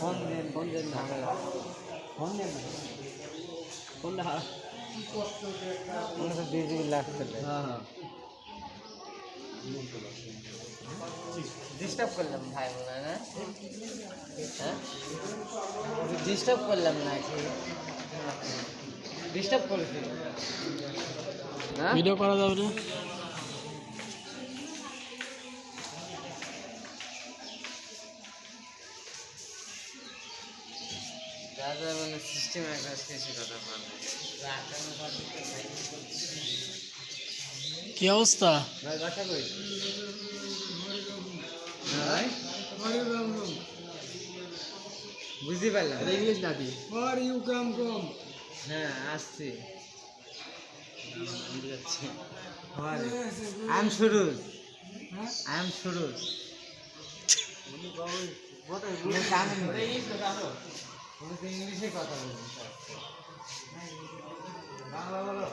Phone দেন phone দেন ফোনটা মনে তো 2 জিবি লাগছে। হ্যাঁ ডিস্টার্ব করলাম ভাই বলে না? হ্যাঁ ডিস্টার্ব করলাম না কি? ডিস্টার্ব করেছি ভিডিও করা যাবে না? দাদা মানে সিস্টেম একটা কিছু কথা কি অবস্থা? ভাই বাসা কই? বুঝতে পারলাম ইংলিশ নাকি? Where you come from? হ্যাঁ আসছি। I am Suruj. I am Suruj. ইংলিশে কথা বলছি। বাংলা বলো।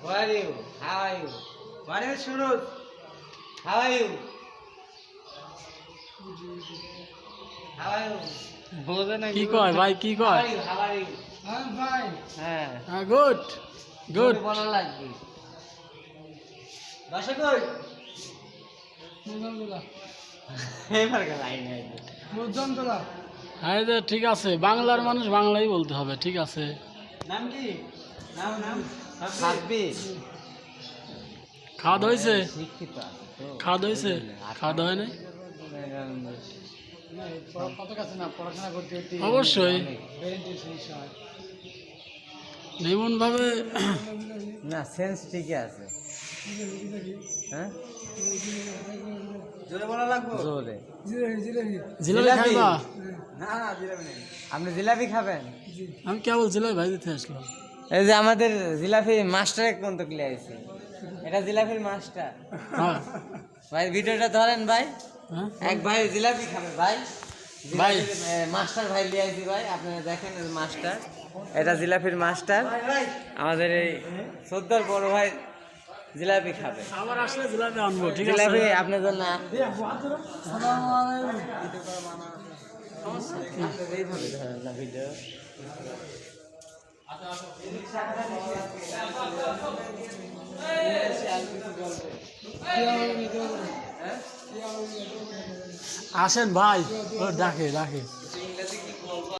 Where are you? How are you? What is Suraj? How are you? How are you? বোঝে না কি কয় ভাই, কি How কয়? are you? How are you? I'm fine. হ্যাঁ গুড গুড। বলা লাগবে। বাসা কই? এবার লাইন আইবে। হ্যাঁ যে ঠিক আছে, বাংলার মানুষ বাংলাই বলতে হবে, ঠিক আছে। নাম কি? নাম সাব্বি। খাওয়া হয়েছে? শিক্ষিত আছে তো। খাওয়া হয়েছে? খাওয়া হয় নাই? অবশ্যই এমন ভাবে না সেন্স ঠিকই আছে। হ্যাঁ জোরে বলা লাগবে। জোরে জিলাপি খাইবা? না না জিলাপি নেই। আপনি জিলাপি খাবেন? আমি কেবল জিলাপি ভাই দিতে আসলাম। এই যে আমাদের জিলাপি মাস্টার এক পর্যন্ত ক্লিয়ার হয়েছে। এটা জিলাপির মাস্টার। হ্যাঁ ভাই ভিডিওটা ধরেন ভাই। হ্যাঁ এক ভাই জিলাপি খাবে ভাই। ভাই মাস্টার ভাই লিয়ে আইছি ভাই, আপনারা দেখেন মাস্টার। এটা জিলাপির মাস্টার। আমাদের এই সর্দার বড় ভাই জিলাপি খাবে। আবার আসলে জিলাপি আনবো, ঠিক আছে? জিলাপি আপনার জন্য এইভাবে ধরেন না ভিডিও। আসেন ভাই, ও ডাকে ডাকে।